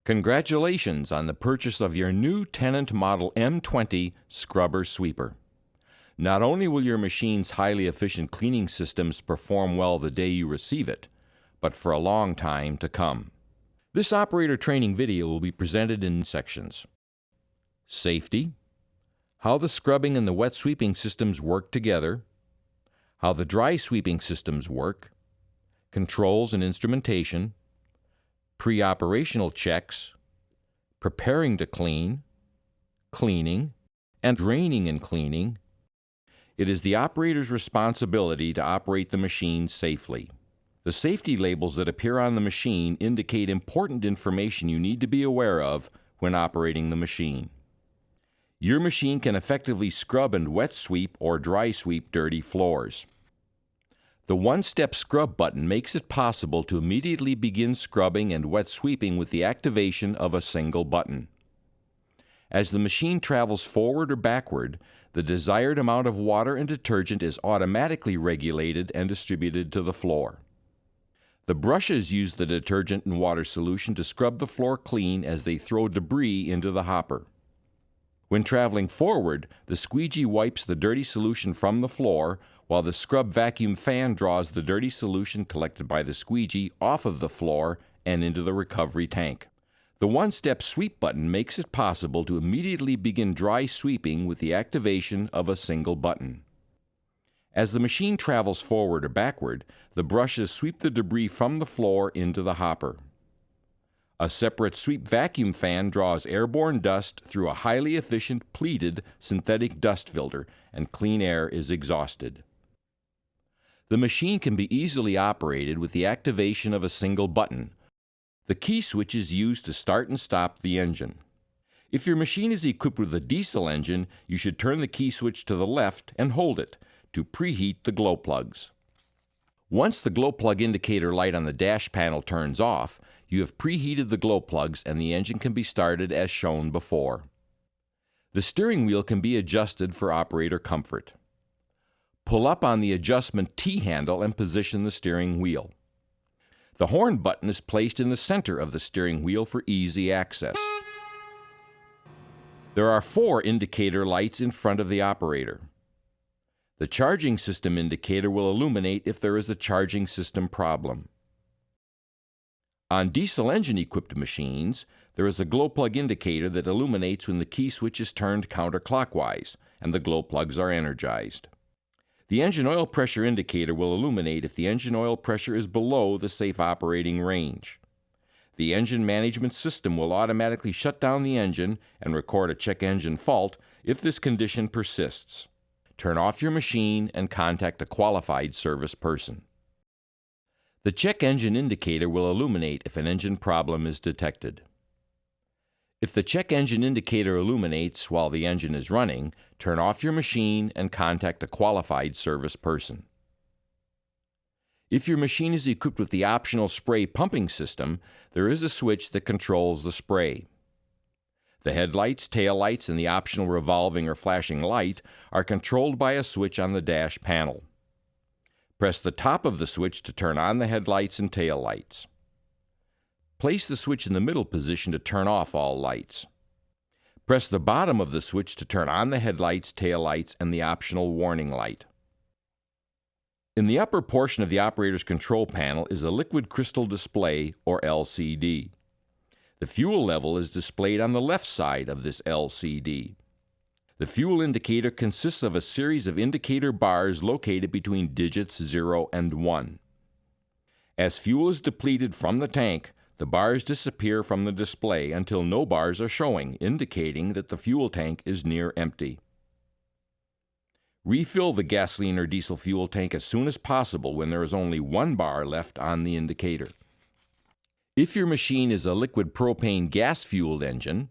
Congratulations on the purchase of your new Tennant Model M20 scrubber sweeper. Not only will your machine's highly efficient cleaning systems perform well the day you receive it, but for a long time to come. This operator training video will be presented in sections: safety, how the scrubbing and the wet sweeping systems work together, how the dry sweeping systems work, controls and instrumentation, pre-operational checks, preparing to clean, cleaning, and draining and cleaning. It is the operator's responsibility to operate the machine safely. The safety labels that appear on the machine indicate important information you need to be aware of when operating the machine. Your machine can effectively scrub and wet sweep or dry sweep dirty floors. The one-step scrub button makes it possible to immediately begin scrubbing and wet sweeping with the activation of a single button. As the machine travels forward or backward, the desired amount of water and detergent is automatically regulated and distributed to the floor. The brushes use the detergent and water solution to scrub the floor clean as they throw debris into the hopper. When traveling forward, the squeegee wipes the dirty solution from the floor, while the scrub vacuum fan draws the dirty solution collected by the squeegee off of the floor and into the recovery tank. The one-step sweep button makes it possible to immediately begin dry sweeping with the activation of a single button. As the machine travels forward or backward, the brushes sweep the debris from the floor into the hopper. A separate sweep vacuum fan draws airborne dust through a highly efficient pleated synthetic dust filter, and clean air is exhausted. The machine can be easily operated with the activation of a single button. The key switch is used to start and stop the engine. If your machine is equipped with a diesel engine, you should turn the key switch to the left and hold it to preheat the glow plugs. Once the glow plug indicator light on the dash panel turns off, you have preheated the glow plugs and the engine can be started as shown before. The steering wheel can be adjusted for operator comfort. Pull up on the adjustment T-handle and position the steering wheel. The horn button is placed in the center of the steering wheel for easy access. There are 4 indicator lights in front of the operator. The charging system indicator will illuminate if there is a charging system problem. On diesel engine-equipped machines, there is a glow plug indicator that illuminates when the key switch is turned counterclockwise and the glow plugs are energized. The engine oil pressure indicator will illuminate if the engine oil pressure is below the safe operating range. The engine management system will automatically shut down the engine and record a check engine fault if this condition persists. Turn off your machine and contact a qualified service person. The check engine indicator will illuminate if an engine problem is detected. If the check engine indicator illuminates while the engine is running, turn off your machine and contact a qualified service person. If your machine is equipped with the optional spray pumping system, there is a switch that controls the spray. The headlights, taillights, and the optional revolving or flashing light are controlled by a switch on the dash panel. Press the top of the switch to turn on the headlights and taillights. Place the switch in the middle position to turn off all lights. Press the bottom of the switch to turn on the headlights, taillights, and the optional warning light. In the upper portion of the operator's control panel is a liquid crystal display, or LCD. The fuel level is displayed on the left side of this LCD. The fuel indicator consists of a series of indicator bars located between digits 0 and 1. As fuel is depleted from the tank, the bars disappear from the display until no bars are showing, indicating that the fuel tank is near empty. Refill the gasoline or diesel fuel tank as soon as possible when there is only 1 bar left on the indicator. If your machine is a liquid propane gas-fueled engine,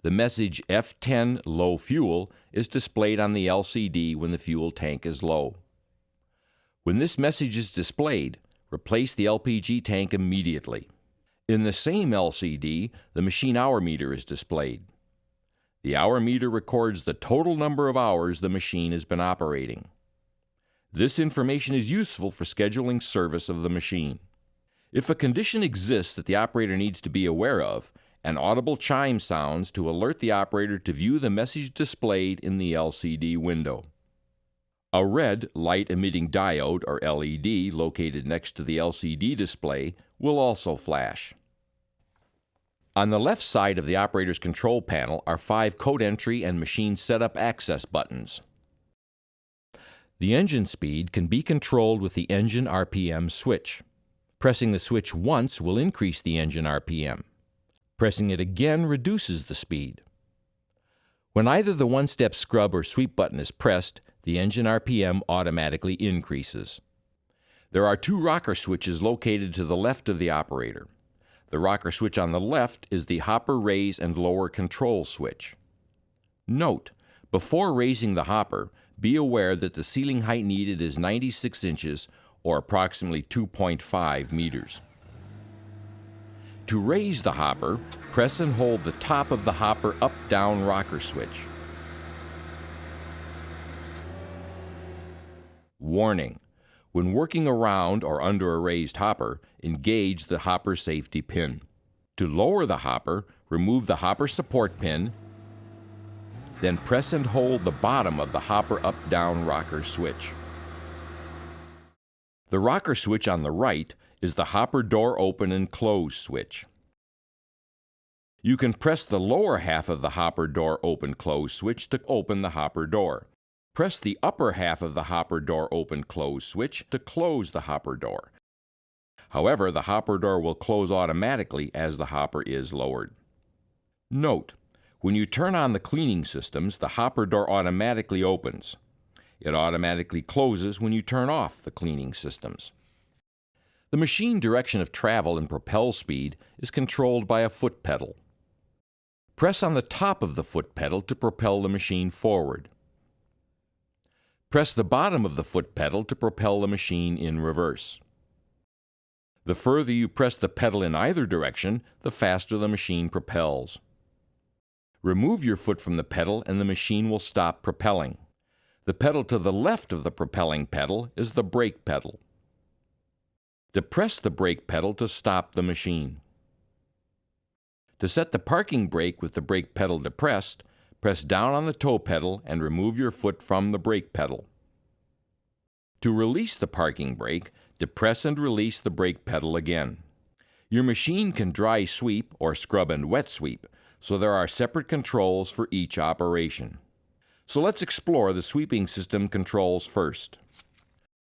the message F10 low fuel is displayed on the LCD when the fuel tank is low. When this message is displayed, replace the LPG tank immediately. In the same LCD, the machine hour meter is displayed. The hour meter records the total number of hours the machine has been operating. This information is useful for scheduling service of the machine. If a condition exists that the operator needs to be aware of, An audible chime sounds to alert the operator to view the message displayed in the LCD window. A red light-emitting diode, or LED, located next to the LCD display will also flash. On the left side of the operator's control panel are 5 code entry and machine setup access buttons. The engine speed can be controlled with the engine RPM switch. Pressing the switch once will increase the engine RPM. Pressing it again reduces the speed. When either the one-step scrub or sweep button is pressed, the engine RPM automatically increases. There are 2 rocker switches located to the left of the operator. The rocker switch on the left is the hopper raise and lower control switch. Note, before raising the hopper, be aware that the ceiling height needed is 96 inches or approximately 2.5 meters. To raise the hopper, press and hold the top of the hopper up-down rocker switch. Warning: when working around or under a raised hopper, engage the hopper safety pin. To lower the hopper, remove the hopper support pin, then press and hold the bottom of the hopper up-down rocker switch. The rocker switch on the right is the hopper door open and close switch. You can press the lower half of the hopper door open-close switch to open the hopper door. Press the upper half of the hopper door open-close switch to close the hopper door. However, the hopper door will close automatically as the hopper is lowered. Note, when you turn on the cleaning systems, the hopper door automatically opens. It automatically closes when you turn off the cleaning systems. The machine direction of travel and propel speed is controlled by a foot pedal. Press on the top of the foot pedal to propel the machine forward. Press the bottom of the foot pedal to propel the machine in reverse. The further you press the pedal in either direction, the faster the machine propels. Remove your foot from the pedal and the machine will stop propelling. The pedal to the left of the propelling pedal is the brake pedal. Depress the brake pedal to stop the machine. To set the parking brake with the brake pedal depressed, press down on the toe pedal and remove your foot from the brake pedal. To release the parking brake, depress and release the brake pedal again. Your machine can dry sweep or scrub and wet sweep, so there are separate controls for each operation. So let's explore the sweeping system controls first.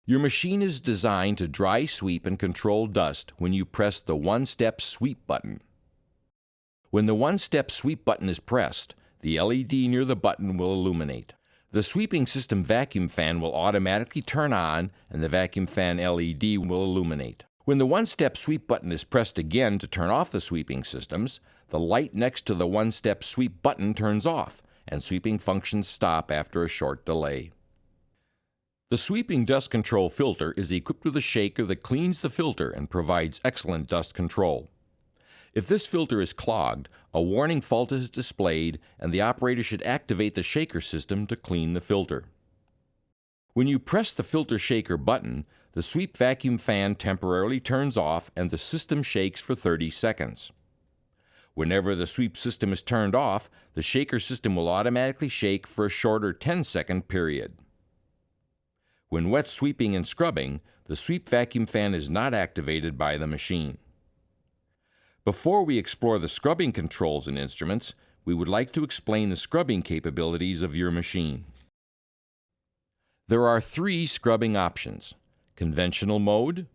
Your machine is designed to dry sweep and control dust when you press the one-step sweep button. When the one-step sweep button is pressed, the LED near the button will illuminate. The sweeping system vacuum fan will automatically turn on and the vacuum fan LED will illuminate. When the one-step sweep button is pressed again to turn off the sweeping systems, the light next to the one-step sweep button turns off and sweeping functions stop after a short delay. The sweeping dust control filter is equipped with a shaker that cleans the filter and provides excellent dust control. If this filter is clogged, a warning fault is displayed and the operator should activate the shaker system to clean the filter. When you press the filter shaker button, the sweep vacuum fan temporarily turns off and the system shakes for 30 seconds. Whenever the sweep system is turned off, the shaker system will automatically shake for a shorter 10-second period. When wet sweeping and scrubbing, the sweep vacuum fan is not activated by the machine. Before we explore the scrubbing controls and instruments, we would like to explain the scrubbing capabilities of your machine. There are 3 scrubbing options: conventional mode,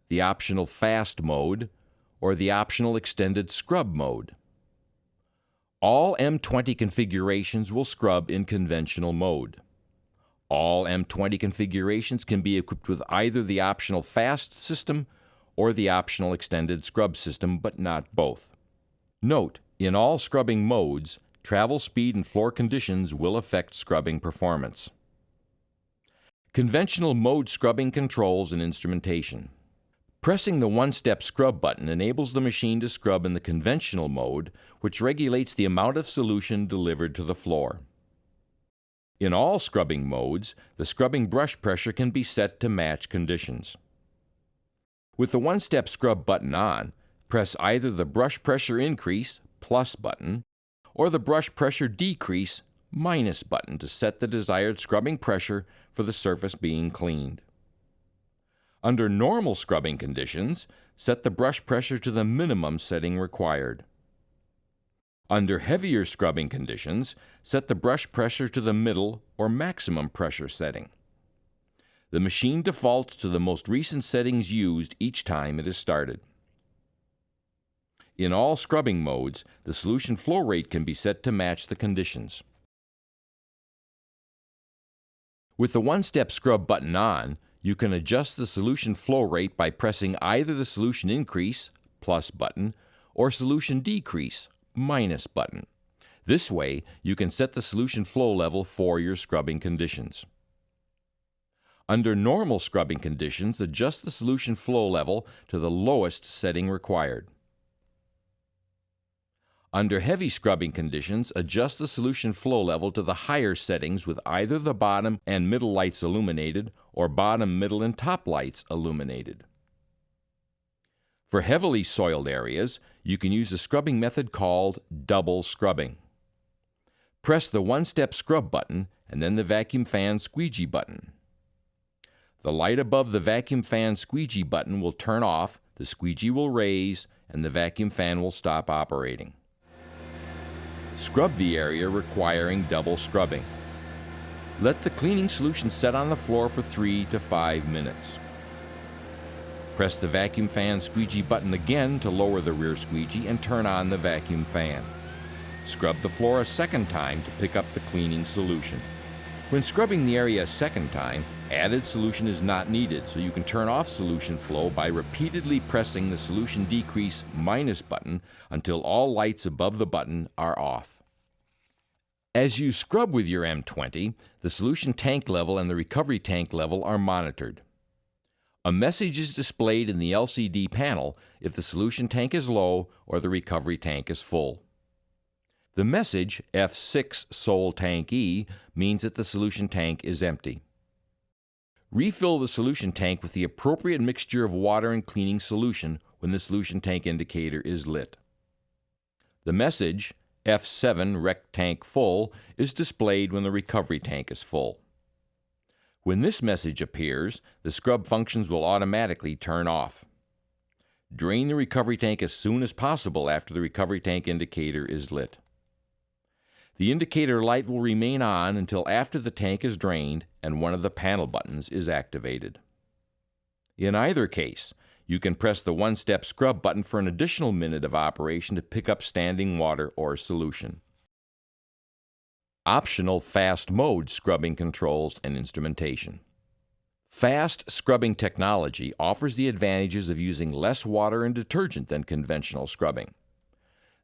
the optional fast mode, or the optional extended scrub mode. All M20 configurations will scrub in conventional mode. All M20 configurations can be equipped with either the optional fast system or the optional extended scrub system, but not both. Note, in all scrubbing modes, travel speed and floor conditions will affect scrubbing performance. Conventional mode scrubbing controls and instrumentation. Pressing the one-step scrub button enables the machine to scrub in the conventional mode, which regulates the amount of solution delivered to the floor. In all scrubbing modes, the scrubbing brush pressure can be set to match conditions. With the one-step scrub button on, press either the brush pressure increase, plus button, or the brush pressure decrease minus button to set the desired scrubbing pressure for the surface being cleaned. Under normal scrubbing conditions, set the brush pressure to the minimum setting required. Under heavier scrubbing conditions, set the brush pressure to the middle or maximum pressure setting. The machine defaults to the most recent settings used each time it is started. In all scrubbing modes, the solution flow rate can be set to match the conditions. With the one-step scrub button on, you can adjust the solution flow rate by pressing either the solution increase plus button or solution decrease minus button. This way, you can set the solution flow level for your scrubbing conditions. Under normal scrubbing conditions, adjust the solution flow level to the lowest setting required. Under heavy scrubbing conditions, adjust the solution flow level to the higher settings with either the bottom and middle lights illuminated or bottom, middle, and top lights illuminated. For heavily soiled areas, you can use a scrubbing method called double scrubbing. Press the one-step scrub button and then the vacuum fan squeegee button. The light above the vacuum fan squeegee button will turn off, the squeegee will raise, and the vacuum fan will stop operating. Scrub the area requiring double scrubbing. Let the cleaning solution set on the floor for 3 to 5 minutes. Press the vacuum fan squeegee button again to lower the rear squeegee and turn on the vacuum fan. Scrub the floor a second time to pick up the cleaning solution. When scrubbing the area a second time, added solution is not needed, so you can turn off solution flow by repeatedly pressing the solution decrease minus button until all lights above the button are off. As you scrub with your M20, the solution tank level and the recovery tank level are monitored. A message is displayed in the LCD panel if the solution tank is low or the recovery tank is full. The message, F6 Sol Tank E, means that the solution tank is empty. Refill the solution tank with the appropriate mixture of water and cleaning solution when the solution tank indicator is lit. The message, F7 Rec Tank Full, is displayed when the recovery tank is full. When this message appears, the scrub functions will automatically turn off. Drain the recovery tank as soon as possible after the recovery tank indicator is lit. The indicator light will remain on until after the tank is drained and one of the panel buttons is activated. In either case, you can press the one-step scrub button for an additional minute of operation to pick up standing water or solution. Optional fast mode scrubbing controls and instrumentation. Fast scrubbing technology offers the advantages of using less water and detergent than conventional scrubbing.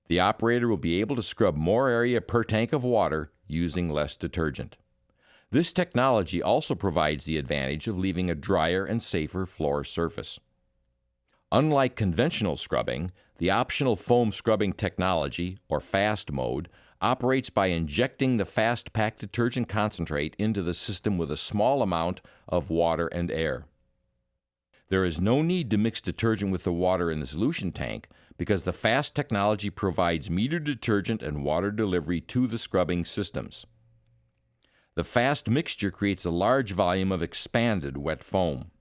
The operator will be able to scrub more area per tank of water using less detergent. This technology also provides the advantage of leaving a drier and safer floor surface. Unlike conventional scrubbing, the optional foam scrubbing technology, or fast mode, operates by injecting the fast-packed detergent concentrate into the system with a small amount of water and air. There is no need to mix detergent with the water in the solution tank because the fast technology provides metered detergent and water delivery to the scrubbing systems. The fast mixture creates a large volume of expanded wet foam.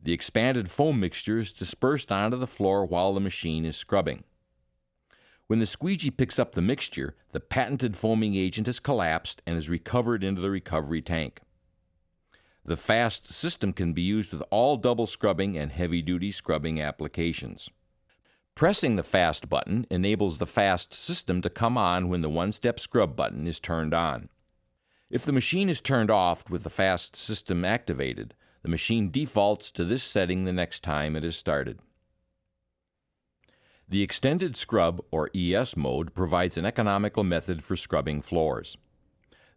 The expanded foam mixture is dispersed onto the floor while the machine is scrubbing. When the squeegee picks up the mixture, the patented foaming agent is collapsed and is recovered into the recovery tank. The fast system can be used with all double scrubbing and heavy-duty scrubbing applications. Pressing the fast button enables the fast system to come on when the one-step scrub button is turned on. If the machine is turned off with the fast system activated, the machine defaults to this setting the next time it is started. The extended scrub, or ES mode, provides an economical method for scrubbing floors.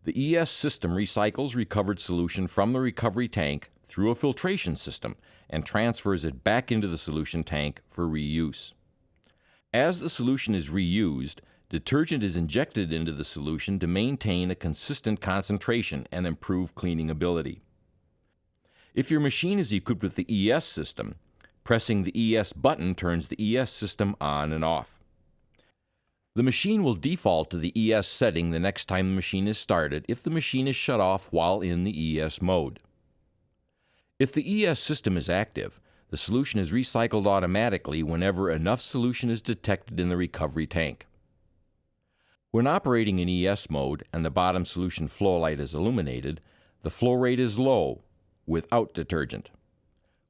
The ES system recycles recovered solution from the recovery tank through a filtration system and transfers it back into the solution tank for reuse. As the solution is reused, detergent is injected into the solution to maintain a consistent concentration and improve cleaning ability. If your machine is equipped with the ES system, pressing the ES button turns the ES system on and off. The machine will default to the ES setting the next time the machine is started if the machine is shut off while in the ES mode. If the ES system is active, the solution is recycled automatically whenever enough solution is detected in the recovery tank. When operating in ES mode and the bottom solution flow light is illuminated, the flow rate is low, without detergent.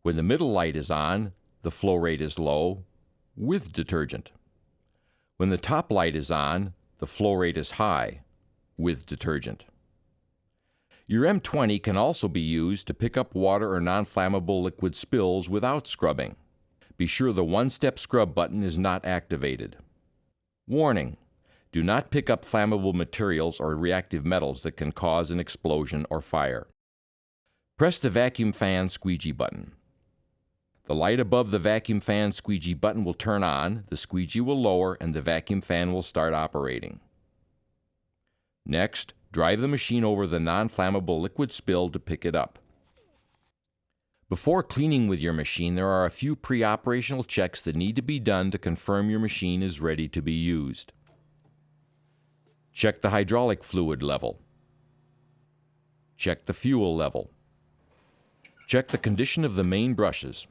When the middle light is on, the flow rate is low, with detergent. When the top light is on, the flow rate is high, with detergent. Your M20 can also be used to pick up water or non-flammable liquid spills without scrubbing. Be sure the one-step scrub button is not activated. Warning: do not pick up flammable materials or reactive metals that can cause an explosion or fire. Press the vacuum fan squeegee button. The light above the vacuum fan squeegee button will turn on, the squeegee will lower, and the vacuum fan will start operating. Next, drive the machine over the non-flammable liquid spill to pick it up. Before cleaning with your machine, there are a few pre-operational checks that need to be done to confirm your machine is ready to be used. Check the hydraulic fluid level. Check the fuel level. Check the condition of the main brushes.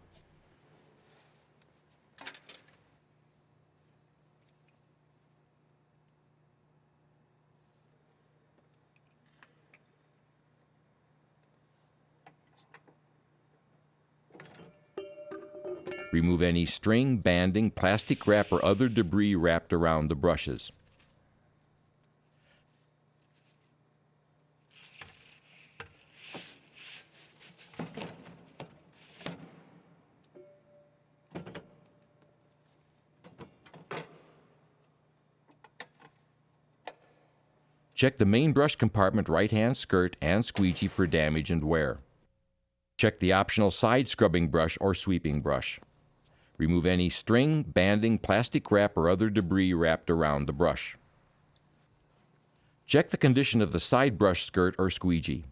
Remove any string, banding, plastic wrap, or other debris wrapped around the brushes. Check the main brush compartment right-hand skirt and squeegee for damage and wear. Check the optional side scrubbing brush or sweeping brush. Remove any string, banding, plastic wrap, or other debris wrapped around the brush. Check the condition of the side brush skirt or squeegee.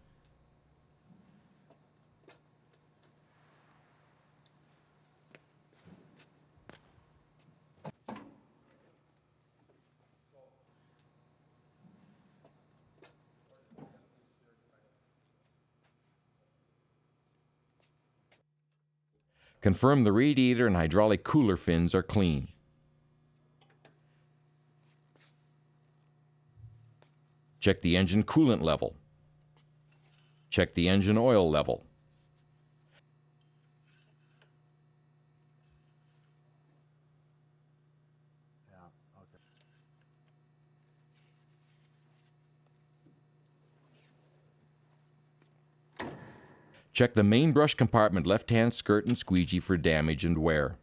Confirm the radiator and hydraulic cooler fins are clean. Check the engine coolant level. Check the engine oil level. Check the main brush compartment left-hand skirt and squeegee for damage and wear.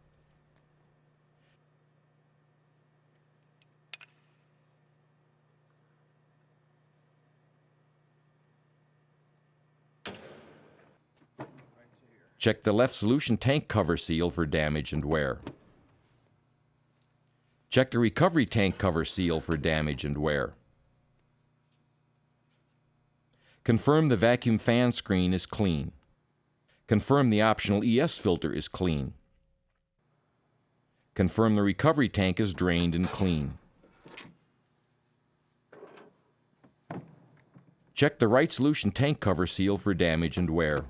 Check the left solution tank cover seal for damage and wear. Check the recovery tank cover seal for damage and wear. Confirm the vacuum fan screen is clean. Confirm the optional ES filter is clean. Confirm the recovery tank is drained and clean. Check the right solution tank cover seal for damage and wear.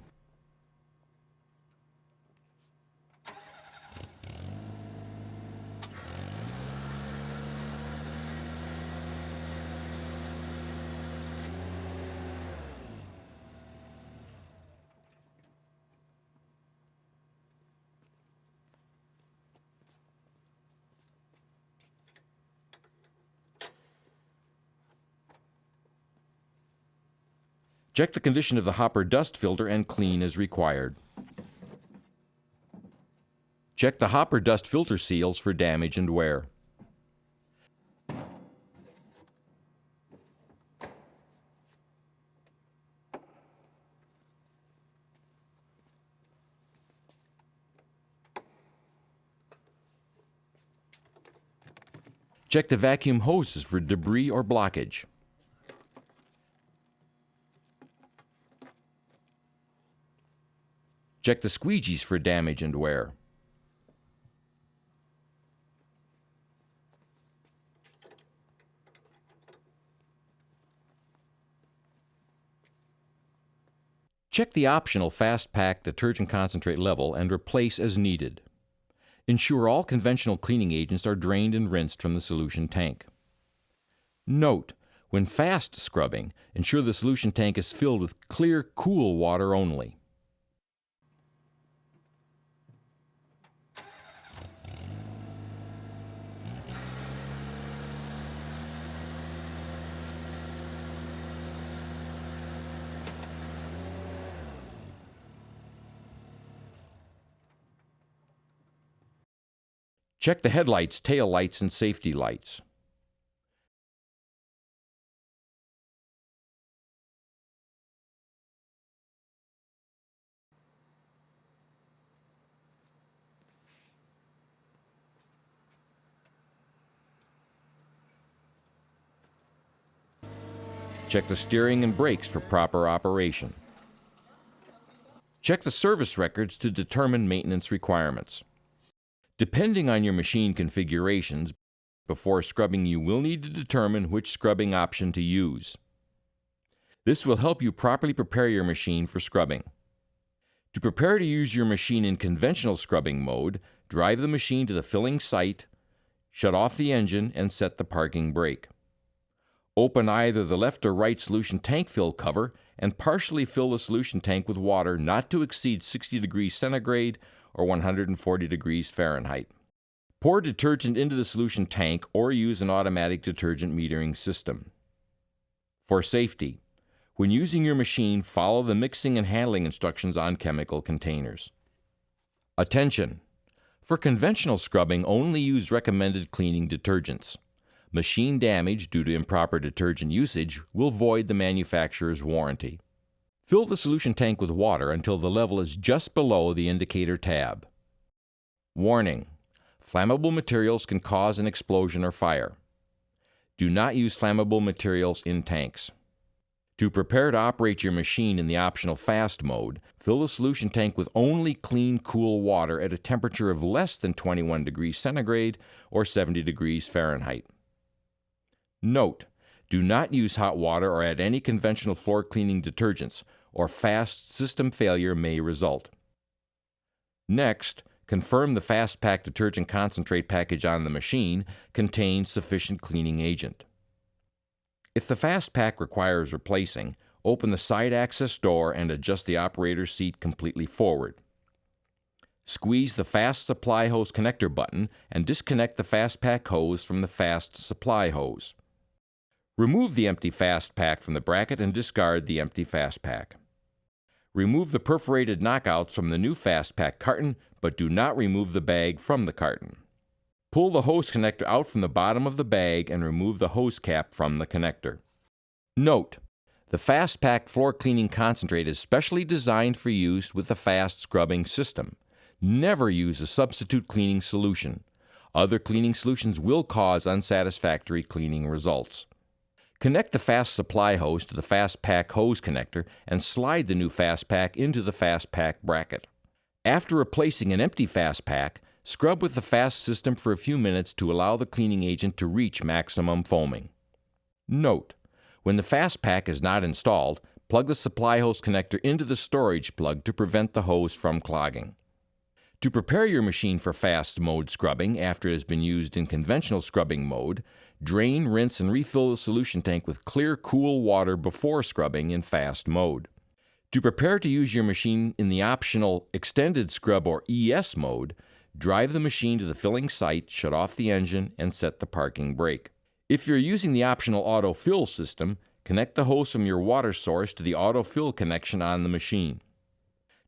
Check the condition of the hopper dust filter and clean as required. Check the hopper dust filter seals for damage and wear. Check the vacuum hoses for debris or blockage. Check the squeegees for damage and wear. Check the optional Fast Pack detergent concentrate level and replace as needed. Ensure all conventional cleaning agents are drained and rinsed from the solution tank. Note: when fast scrubbing, ensure the solution tank is filled with clear, cool water only. Check the headlights, tail lights, and safety lights. Check the steering and brakes for proper operation. Check the service records to determine maintenance requirements. Depending on your machine configurations, before scrubbing you will need to determine which scrubbing option to use. This will help you properly prepare your machine for scrubbing. To prepare to use your machine in conventional scrubbing mode, drive the machine to the filling site, shut off the engine, and set the parking brake. Open either the left or right solution tank fill cover and partially fill the solution tank with water not to exceed 60 degrees centigrade or 140 degrees Fahrenheit. Pour detergent into the solution tank or use an automatic detergent metering system. For safety, when using your machine, follow the mixing and handling instructions on chemical containers. Attention! For conventional scrubbing, only use recommended cleaning detergents. Machine damage due to improper detergent usage will void the manufacturer's warranty. Fill the solution tank with water until the level is just below the indicator tab. Warning: flammable materials can cause an explosion or fire. Do not use flammable materials in tanks. To prepare to operate your machine in the optional fast mode, fill the solution tank with only clean, cool water at a temperature of less than 21 degrees centigrade or 70 degrees Fahrenheit. Note: do not use hot water or add any conventional floor cleaning detergents, or fast system failure may result. Next, confirm the Fast Pack detergent concentrate package on the machine contains sufficient cleaning agent. If the Fast Pack requires replacing, open the side access door and adjust the operator's seat completely forward. Squeeze the Fast Supply Hose connector button and disconnect the Fast Pack hose from the Fast Supply hose. Remove the empty Fast Pack from the bracket and discard the empty Fast Pack. Remove the perforated knockouts from the new Fast Pack carton, but do not remove the bag from the carton. Pull the hose connector out from the bottom of the bag and remove the hose cap from the connector. Note: the Fast Pack floor cleaning concentrate is specially designed for use with the fast scrubbing system. Never use a substitute cleaning solution. Other cleaning solutions will cause unsatisfactory cleaning results. Connect the Fast Supply hose to the Fast Pack hose connector and slide the new Fast Pack into the Fast Pack bracket. After replacing an empty Fast Pack, scrub with the Fast system for a few minutes to allow the cleaning agent to reach maximum foaming. Note: when the Fast Pack is not installed, plug the supply hose connector into the storage plug to prevent the hose from clogging. To prepare your machine for fast mode scrubbing after it has been used in conventional scrubbing mode, drain, rinse, and refill the solution tank with clear, cool water before scrubbing in fast mode. To prepare to use your machine in the optional Extended Scrub or ES mode, drive the machine to the filling site, shut off the engine, and set the parking brake. If you're using the optional autofill system, connect the hose from your water source to the autofill connection on the machine.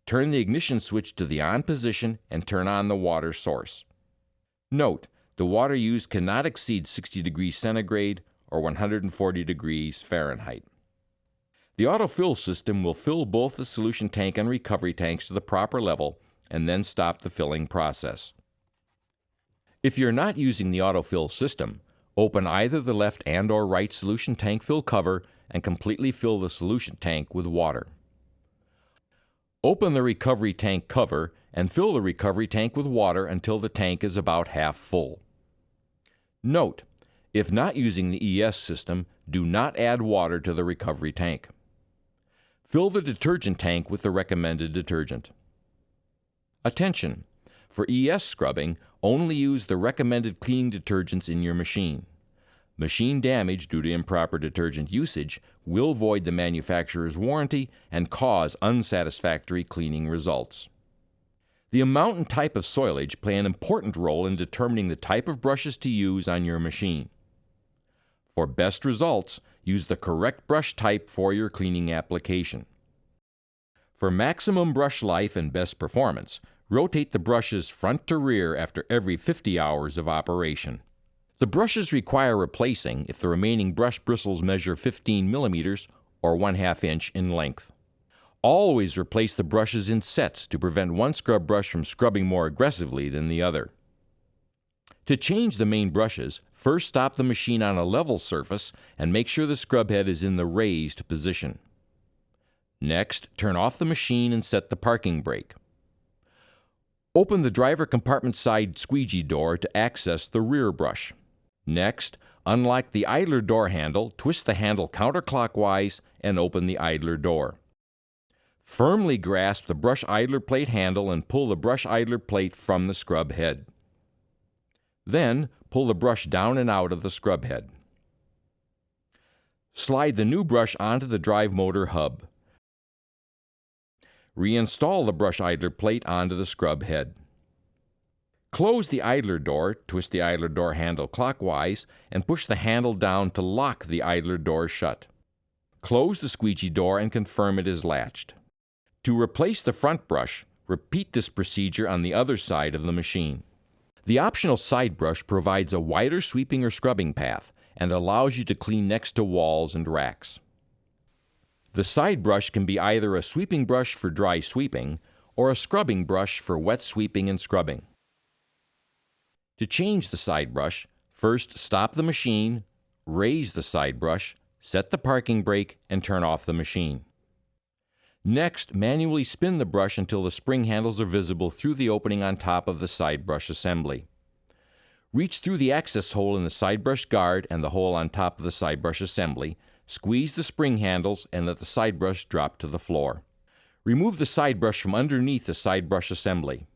Turn the ignition switch to the on position and turn on the water source. Note: the water used cannot exceed 60 degrees centigrade or 140 degrees Fahrenheit. The autofill system will fill both the solution tank and recovery tanks to the proper level and then stop the filling process. If you're not using the autofill system, open either the left and or right solution tank fill cover and completely fill the solution tank with water. Open the recovery tank cover and fill the recovery tank with water until the tank is about half full. Note: if not using the ES system, do not add water to the recovery tank. Fill the detergent tank with the recommended detergent. Attention! For ES scrubbing, only use the recommended cleaning detergents in your machine. Machine damage due to improper detergent usage will void the manufacturer's warranty and cause unsatisfactory cleaning results. The amount and type of soilage play an important role in determining the type of brushes to use on your machine. For best results, use the correct brush type for your cleaning application. For maximum brush life and best performance, rotate the brushes front to rear after every 50 hours of operation. The brushes require replacing if the remaining brush bristles measure 15 millimeters or 1/2 inch in length. Always replace the brushes in sets to prevent one scrub brush from scrubbing more aggressively than the other. To change the main brushes, first stop the machine on a level surface and make sure the scrub head is in the raised position. Next, turn off the machine and set the parking brake. Open the driver compartment side squeegee door to access the rear brush. Next, unlock the idler door handle, twist the handle counterclockwise, and open the idler door. Firmly grasp the brush idler plate handle and pull the brush idler plate from the scrub head. Then, pull the brush down and out of the scrub head. Slide the new brush onto the drive motor hub. Reinstall the brush idler plate onto the scrub head. Close the idler door, twist the idler door handle clockwise, and push the handle down to lock the idler door shut. Close the squeegee door and confirm it is latched. To replace the front brush, repeat this procedure on the other side of the machine. The optional side brush provides a wider sweeping or scrubbing path and allows you to clean next to walls and racks. The side brush can be either a sweeping brush for dry sweeping or a scrubbing brush for wet sweeping and scrubbing. To change the side brush, first stop the machine, raise the side brush, set the parking brake, and turn off the machine. Next, manually spin the brush until the spring handles are visible through the opening on top of the side brush assembly. Reach through the access hole in the side brush guard and the hole on top of the side brush assembly, squeeze the spring handles, and let the side brush drop to the floor. Remove the side brush from underneath the side brush assembly.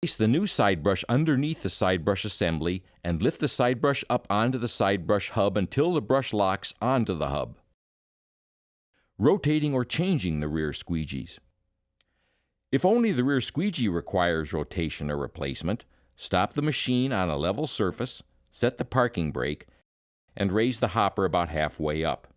Place the new side brush underneath the side brush assembly and lift the side brush up onto the side brush hub until the brush locks onto the hub. Rotating or changing the rear squeegees. If only the rear squeegee requires rotation or replacement, stop the machine on a level surface, set the parking brake, and raise the hopper about halfway up.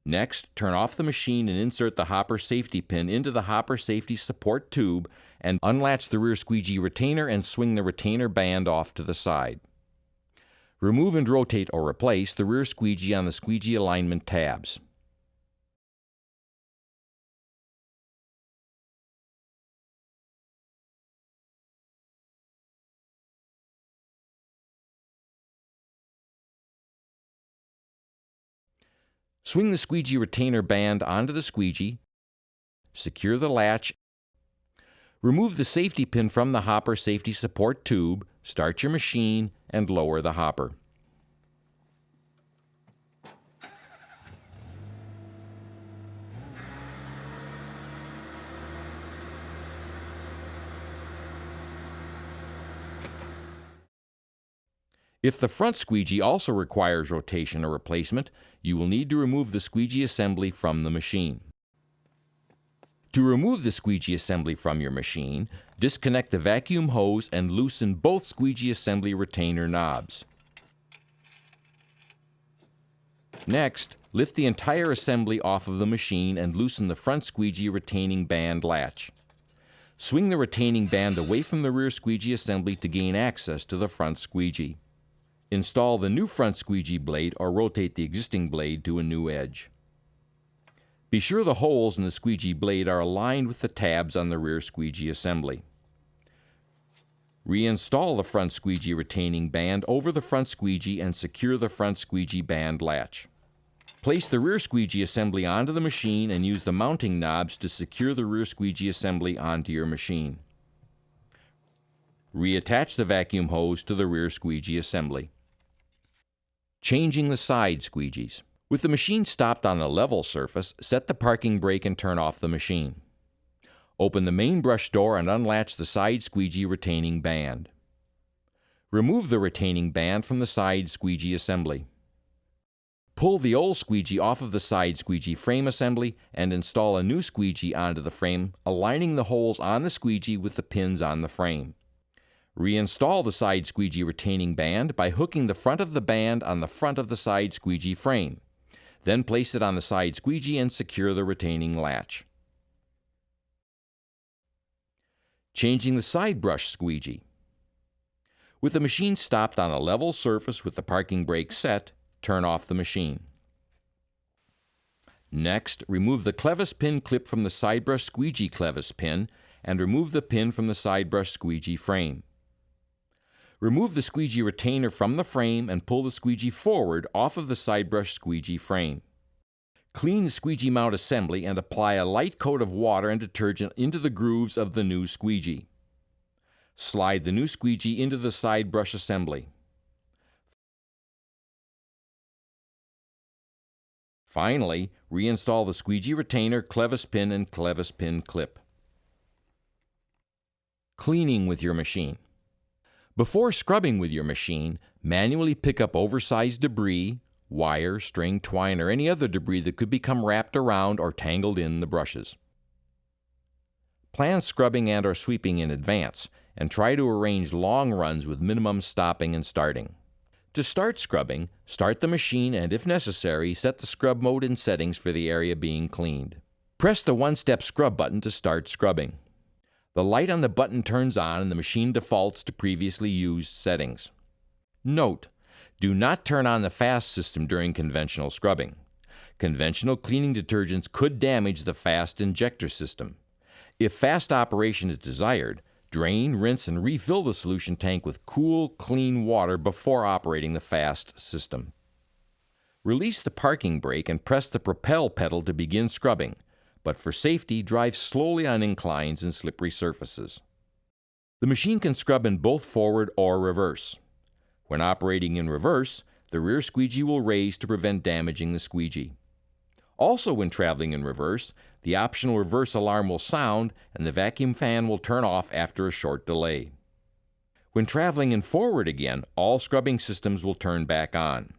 Next, turn off the machine and insert the hopper safety pin into the hopper safety support tube and unlatch the rear squeegee retainer and swing the retainer band off to the side. Remove and rotate or replace the rear squeegee on the squeegee alignment tabs. Swing the squeegee retainer band onto the squeegee, secure the latch, remove the safety pin from the hopper safety support tube, start your machine, and lower the hopper. If the front squeegee also requires rotation or replacement, you will need to remove the squeegee assembly from the machine. To remove the squeegee assembly from your machine, disconnect the vacuum hose and loosen both squeegee assembly retainer knobs. Next, lift the entire assembly off of the machine and loosen the front squeegee retaining band latch. Swing the retaining band away from the rear squeegee assembly to gain access to the front squeegee. Install the new front squeegee blade or rotate the existing blade to a new edge. Be sure the holes in the squeegee blade are aligned with the tabs on the rear squeegee assembly. Reinstall the front squeegee retaining band over the front squeegee and secure the front squeegee band latch. Place the rear squeegee assembly onto the machine and use the mounting knobs to secure the rear squeegee assembly onto your machine. Reattach the vacuum hose to the rear squeegee assembly. Changing the side squeegees. With the machine stopped on a level surface, set the parking brake and turn off the machine. Open the main brush door and unlatch the side squeegee retaining band. Remove the retaining band from the side squeegee assembly. Pull the old squeegee off of the side squeegee frame assembly and install a new squeegee onto the frame, aligning the holes on the squeegee with the pins on the frame. Reinstall the side squeegee retaining band by hooking the front of the band on the front of the side squeegee frame. Then place it on the side squeegee and secure the retaining latch. Changing the side brush squeegee. With the machine stopped on a level surface with the parking brake set, turn off the machine. Next, remove the clevis pin clip from the side brush squeegee clevis pin and remove the pin from the side brush squeegee frame. Remove the squeegee retainer from the frame and pull the squeegee forward off of the side brush squeegee frame. Clean the squeegee mount assembly and apply a light coat of water and detergent into the grooves of the new squeegee. Slide the new squeegee into the side brush assembly. Finally, reinstall the squeegee retainer, clevis pin, and clevis pin clip. Cleaning with your machine. Before scrubbing with your machine, manually pick up oversized debris, wire, string, twine, or any other debris that could become wrapped around or tangled in the brushes. Plan scrubbing and/or sweeping in advance, and try to arrange long runs with minimum stopping and starting. To start scrubbing, start the machine and, if necessary, set the scrub mode and settings for the area being cleaned. Press the one-step scrub button to start scrubbing. The light on the button turns on and the machine defaults to previously used settings. Note: do not turn on the fast system during conventional scrubbing. Conventional cleaning detergents could damage the fast injector system. If fast operation is desired, drain, rinse, and refill the solution tank with cool, clean water before operating the fast system. Release the parking brake and press the propel pedal to begin scrubbing, but for safety, drive slowly on inclines and slippery surfaces. The machine can scrub in both forward or reverse. When operating in reverse, the rear squeegee will raise to prevent damaging the squeegee. Also, when traveling in reverse, the optional reverse alarm will sound and the vacuum fan will turn off after a short delay. When traveling in forward again, all scrubbing systems will turn back on.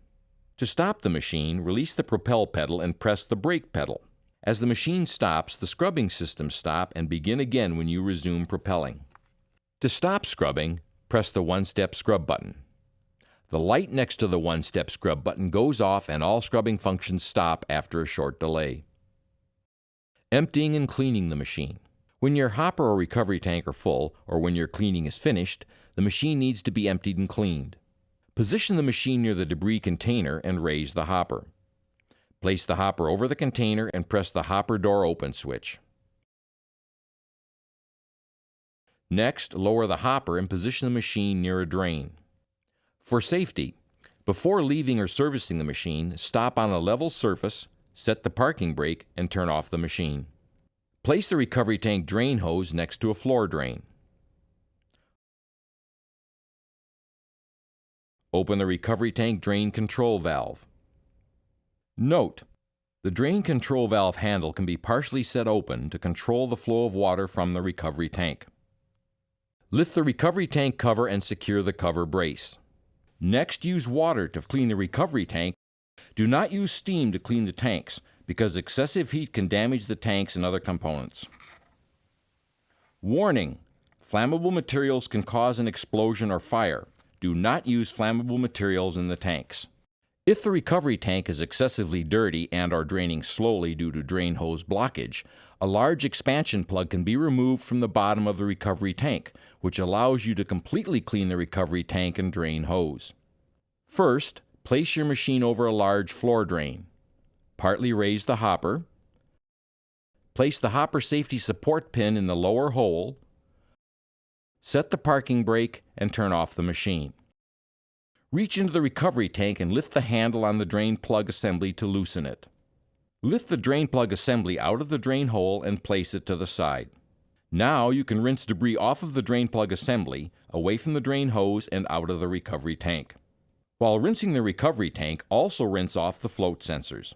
To stop the machine, release the propel pedal and press the brake pedal. As the machine stops, the scrubbing systems stop and begin again when you resume propelling. To stop scrubbing, press the one-step scrub button. The light next to the one-step scrub button goes off and all scrubbing functions stop after a short delay. Emptying and cleaning the machine. When your hopper or recovery tank are full, or when your cleaning is finished, the machine needs to be emptied and cleaned. Position the machine near the debris container and raise the hopper. Place the hopper over the container and press the hopper door open switch. Next, lower the hopper and position the machine near a drain. For safety, before leaving or servicing the machine, stop on a level surface, set the parking brake, and turn off the machine. Place the recovery tank drain hose next to a floor drain. Open the recovery tank drain control valve. Note: the drain control valve handle can be partially set open to control the flow of water from the recovery tank. Lift the recovery tank cover and secure the cover brace. Next, use water to clean the recovery tank. Do not use steam to clean the tanks, because excessive heat can damage the tanks and other components. Warning: flammable materials can cause an explosion or fire. Do not use flammable materials in the tanks. If the recovery tank is excessively dirty and are draining slowly due to drain hose blockage, a large expansion plug can be removed from the bottom of the recovery tank, which allows you to completely clean the recovery tank and drain hose. First, place your machine over a large floor drain. Partly raise the hopper. Place the hopper safety support pin in the lower hole. Set the parking brake and turn off the machine. Reach into the recovery tank and lift the handle on the drain plug assembly to loosen it. Lift the drain plug assembly out of the drain hole and place it to the side. Now you can rinse debris off of the drain plug assembly, away from the drain hose and out of the recovery tank. While rinsing the recovery tank, also rinse off the float sensors.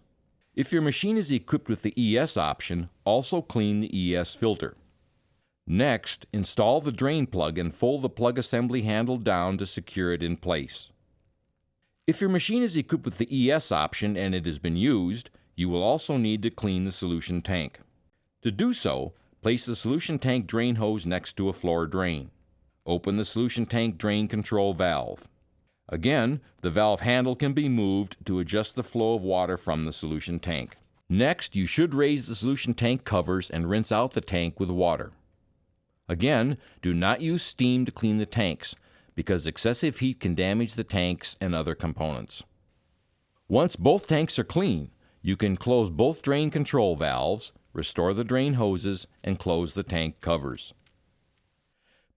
If your machine is equipped with the ES option, also clean the ES filter. Next, install the drain plug and fold the plug assembly handle down to secure it in place. If your machine is equipped with the ES option and it has been used, you will also need to clean the solution tank. To do so, place the solution tank drain hose next to a floor drain. Open the solution tank drain control valve. Again, the valve handle can be moved to adjust the flow of water from the solution tank. Next, you should raise the solution tank covers and rinse out the tank with water. Again, do not use steam to clean the tanks, because excessive heat can damage the tanks and other components. Once both tanks are clean, you can close both drain control valves, restore the drain hoses, and close the tank covers.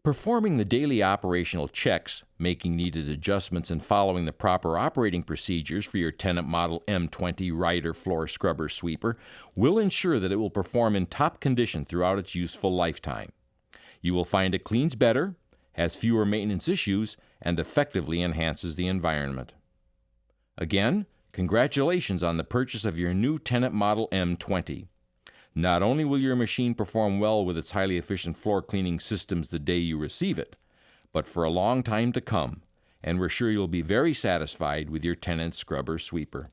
Performing the daily operational checks, making needed adjustments, and following the proper operating procedures for your Tennant Model M20 Rider Floor Scrubber Sweeper will ensure that it will perform in top condition throughout its useful lifetime. You will find it cleans better, has fewer maintenance issues, and effectively enhances the environment. Again, congratulations on the purchase of your new Tennant Model M20. Not only will your machine perform well with its highly efficient floor cleaning systems the day you receive it, but for a long time to come, and we're sure you'll be very satisfied with your Tennant Scrubber Sweeper.